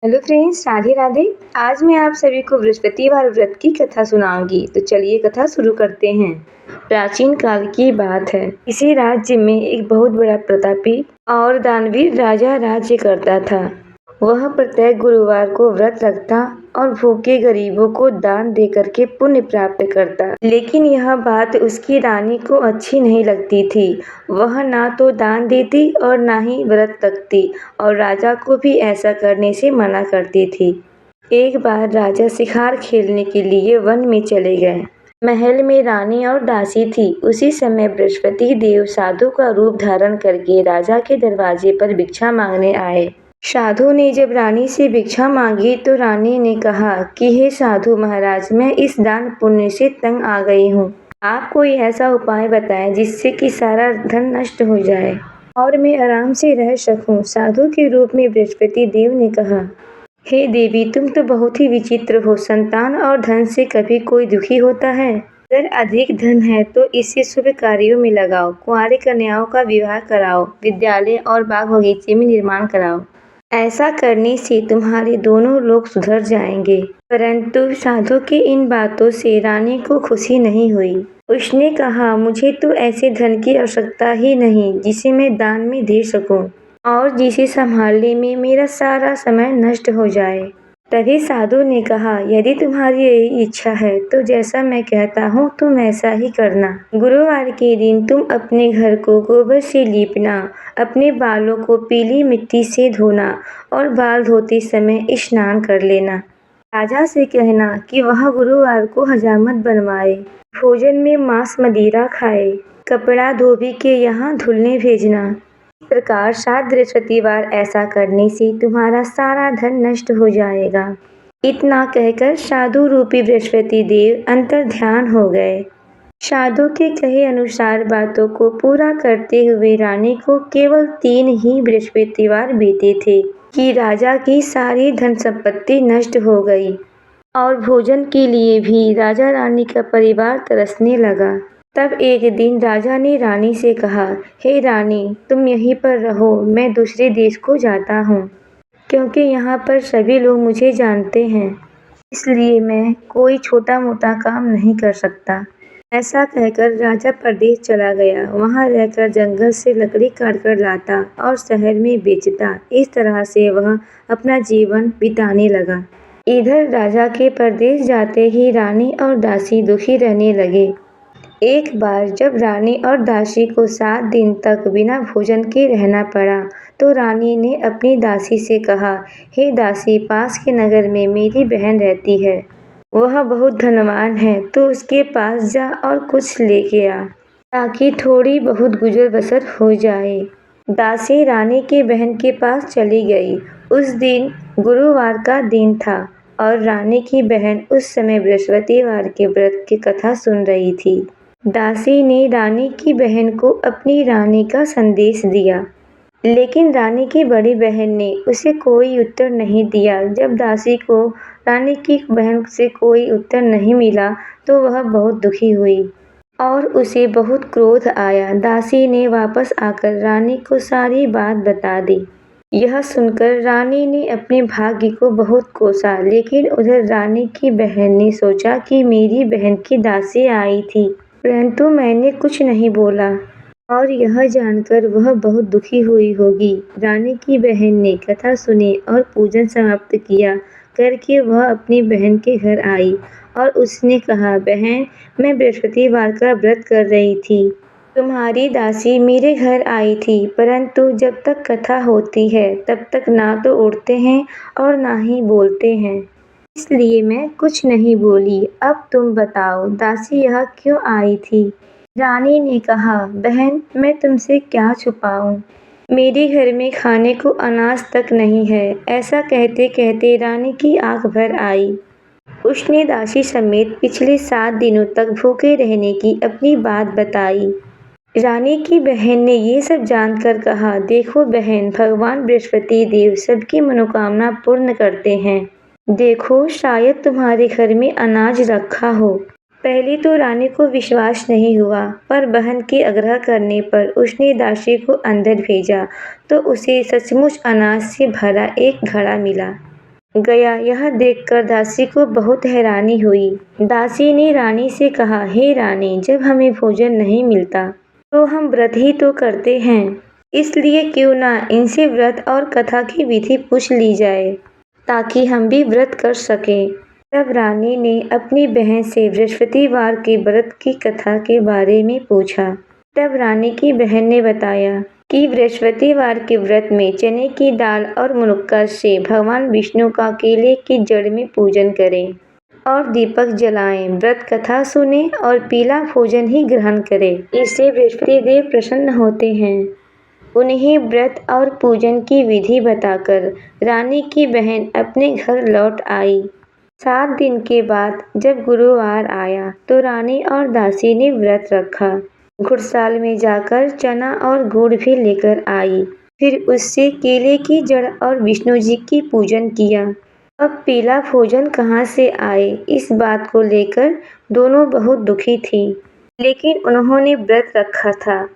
Hello friends, Radhe Radhe. आज मैं आप सभी को बृहस्पतिवार व्रत की कथा सुनाऊंगी। तो चलिए कथा शुरू करते हैं। प्राचीन काल की बात है। किसी राज्य में एक बहुत बड़ा प्रतापी और दानवीर राजा राज्य करता था। वह प्रत्येक गुरुवार को व्रत रखता और भूखे गरीबों को दान देकर के पुण्य प्राप्त करता। लेकिन यह बात उसकी रानी को अच्छी नहीं लगती थी। वह ना तो दान देती और ना ही व्रत रखती और राजा को भी ऐसा करने से मना करती थी। एक बार राजा शिकार खेलने के लिए वन में चले गए। महल में रानी और दासी थी। उसी समय बृहस्पति देव साधु का रूप धारण करके राजा के दरवाजे पर भिक्षा मांगने आए। साधु ने जब रानी से भिक्षा मांगी तो रानी ने कहा कि हे साधु महाराज, मैं इस दान पुण्य से तंग आ गई हूँ। आप कोई ऐसा उपाय बताएं जिससे कि सारा धन नष्ट हो जाए और मैं आराम से रह सकूं। साधु के रूप में बृहस्पति देव ने कहा, हे देवी, तुम तो बहुत ही विचित्र हो। संतान और धन से कभी कोई दुखी होता है? अगर अधिक धन है तो इसे शुभ कार्यों में लगाओ, कुंवारी कन्याओं का विवाह कराओ, विद्यालय और बाग बगीचे में निर्माण कराओ। ऐसा करने से तुम्हारे दोनों लोग सुधर जाएंगे। परंतु साधु की इन बातों से रानी को खुशी नहीं हुई। उसने कहा, मुझे तो ऐसे धन की आवश्यकता ही नहीं जिसे मैं दान में दे सकूं और जिसे संभालने में मेरा सारा समय नष्ट हो जाए। तभी साधु ने कहा, यदि तुम्हारी यही इच्छा है तो जैसा मैं कहता हूँ तुम ऐसा ही करना। गुरुवार के दिन तुम अपने घर को गोबर से लीपना, अपने बालों को पीली मिट्टी से धोना और बाल धोते समय स्नान कर लेना। राजा से कहना कि वह गुरुवार को हजामत बनवाए, भोजन में मांस मदिरा खाए, कपड़ा धोबी के यहाँ धुलने भेजना। इस प्रकार 7 बृहस्पतिवार ऐसा करने से तुम्हारा सारा धन नष्ट हो जाएगा। इतना कहकर साधु रूपी बृहस्पति देव अंतर ध्यान हो गए। साधु के कहे अनुसार बातों को पूरा करते हुए रानी को केवल 3 ही बृहस्पतिवार बीते थे कि राजा की सारी धन संपत्ति नष्ट हो गई और भोजन के लिए भी राजा रानी का परिवार तरसने लगा। तब एक दिन राजा ने रानी से कहा, हे रानी, तुम यहीं पर रहो, मैं दूसरे देश को जाता हूँ क्योंकि यहाँ पर सभी लोग मुझे जानते हैं, इसलिए मैं कोई छोटा मोटा काम नहीं कर सकता। ऐसा कहकर राजा परदेश चला गया। वहाँ रहकर जंगल से लकड़ी काटकर लाता और शहर में बेचता। इस तरह से वह अपना जीवन बिताने लगा। इधर राजा के परदेश जाते ही रानी और दासी दुखी रहने लगे। एक बार जब रानी और दासी को 7 दिन तक बिना भोजन के रहना पड़ा तो रानी ने अपनी दासी से कहा, हे दासी, पास के नगर में मेरी बहन रहती है। वह बहुत धनवान है, तो उसके पास जा और कुछ लेके आ ताकि थोड़ी बहुत गुजर बसर हो जाए। दासी रानी की बहन के पास चली गई। उस दिन गुरुवार का दिन था और रानी की बहन उस समय बृहस्पतिवार के व्रत की कथा सुन रही थी। दासी ने रानी की बहन को अपनी रानी का संदेश दिया, लेकिन रानी की बड़ी बहन ने उसे कोई उत्तर नहीं दिया। जब दासी को रानी की बहन से कोई उत्तर नहीं मिला तो वह बहुत दुखी हुई और उसे बहुत क्रोध आया। दासी ने वापस आकर रानी को सारी बात बता दी। यह सुनकर रानी ने अपने भाग्य को बहुत कोसा, लेकिन उधर रानी की बहन ने सोचा कि मेरी बहन की दासी आई थी, परंतु मैंने कुछ नहीं बोला और यह जानकर वह बहुत दुखी हुई होगी। रानी की बहन ने कथा सुनी और पूजन समाप्त किया करके वह अपनी बहन के घर आई और उसने कहा, बहन, मैं बृहस्पतिवार का व्रत कर रही थी। तुम्हारी दासी मेरे घर आई थी, परंतु जब तक कथा होती है तब तक ना तो उठते हैं और ना ही बोलते हैं, इसलिए मैं कुछ नहीं बोली। अब तुम बताओ, दासी यह क्यों आई थी? रानी ने कहा, बहन, मैं तुमसे क्या छुपाऊं? मेरे घर में खाने को अनाज तक नहीं है। ऐसा कहते कहते रानी की आंख भर आई। उसने दासी समेत पिछले 7 दिनों तक भूखे रहने की अपनी बात बताई। रानी की बहन ने ये सब जानकर कहा, देखो बहन, भगवान बृहस्पति देव सबकी मनोकामना पूर्ण करते हैं। देखो, शायद तुम्हारे घर में अनाज रखा हो। पहले तो रानी को विश्वास नहीं हुआ, पर बहन के आग्रह करने पर उसने दासी को अंदर भेजा तो उसे सचमुच अनाज से भरा एक घड़ा मिला। गया। यह देखकर दासी को बहुत हैरानी हुई। दासी ने रानी से कहा, हे रानी, जब हमें भोजन नहीं मिलता तो हम व्रत ही तो करते हैं, इसलिए क्यों ना इनसे व्रत और कथा की विधि पूछ ली जाए ताकि हम भी व्रत कर सकें। तब रानी ने अपनी बहन से बृहस्पतिवार के व्रत की कथा के बारे में पूछा। तब रानी की बहन ने बताया कि बृहस्पतिवार के व्रत में चने की दाल और मुनक्का से भगवान विष्णु का केले की जड़ में पूजन करें और दीपक जलाएं, व्रत कथा सुने और पीला भोजन ही ग्रहण करें। इससे बृहस्पति देव प्रसन्न होते हैं। उन्हें व्रत और पूजन की विधि बताकर रानी की बहन अपने घर लौट आई। 7 दिन के बाद जब गुरुवार आया तो रानी और दासी ने व्रत रखा। घुड़साल में जाकर चना और गुड़ भी लेकर आई। फिर उससे केले की जड़ और विष्णु जी की पूजन किया। अब पीला भोजन कहाँ से आए, इस बात को लेकर दोनों बहुत दुखी थीं। लेकिन उन्होंने व्रत रखा था,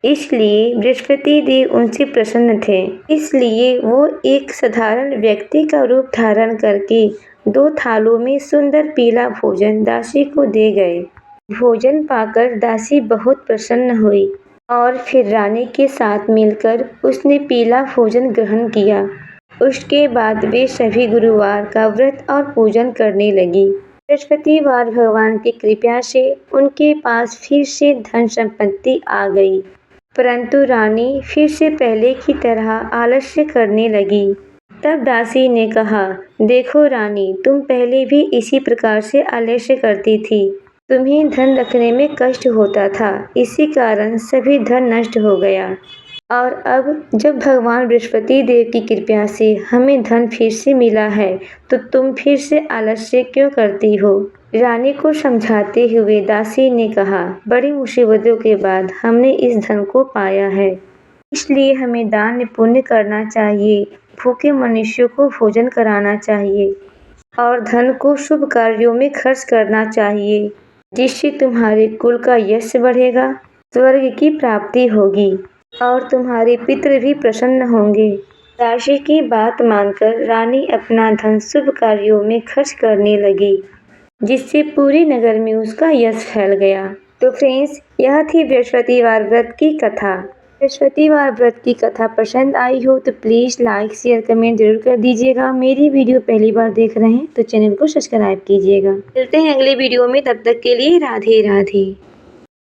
इसलिए बृहस्पति देव उनसे प्रसन्न थे। इसलिए वो एक साधारण व्यक्ति का रूप धारण करके 2 थालों में सुंदर पीला भोजन दासी को दे गए। भोजन पाकर दासी बहुत प्रसन्न हुई और फिर रानी के साथ मिलकर उसने पीला भोजन ग्रहण किया। उसके बाद वे सभी गुरुवार का व्रत और पूजन करने लगी। बृहस्पतिवार भगवान की कृपा से उनके पास फिर से धन संपत्ति आ गई, परंतु रानी फिर से पहले की तरह आलस्य करने लगी। तब दासी ने कहा, देखो रानी, तुम पहले भी इसी प्रकार से आलस्य करती थी। तुम्हें धन रखने में कष्ट होता था, इसी कारण सभी धन नष्ट हो गया। और अब जब भगवान बृहस्पति देव की कृपा से हमें धन फिर से मिला है तो तुम फिर से आलस्य क्यों करती हो। रानी को समझाते हुए दासी ने कहा, बड़ी मुसीबतों के बाद हमने इस धन को पाया है, इसलिए हमें दान पुण्य करना चाहिए, भूखे मनुष्यों को भोजन कराना चाहिए और धन को शुभ कार्यों में खर्च करना चाहिए, जिससे तुम्हारे कुल का यश बढ़ेगा, स्वर्ग की प्राप्ति होगी और तुम्हारे पितृ भी प्रसन्न होंगे। दासी की बात मानकर रानी अपना धन शुभ कार्यों में खर्च करने लगी, जिससे पूरे नगर में उसका यश फैल गया। तो फ्रेंड्स, यह थी बृहस्पतिवार व्रत की कथा। बृहस्पतिवार व्रत की कथा पसंद आई हो तो प्लीज़ लाइक शेयर कमेंट जरूर कर दीजिएगा। मेरी वीडियो पहली बार देख रहे हैं तो चैनल को सब्सक्राइब कीजिएगा। मिलते हैं अगले वीडियो में, तब तक के लिए राधे राधे।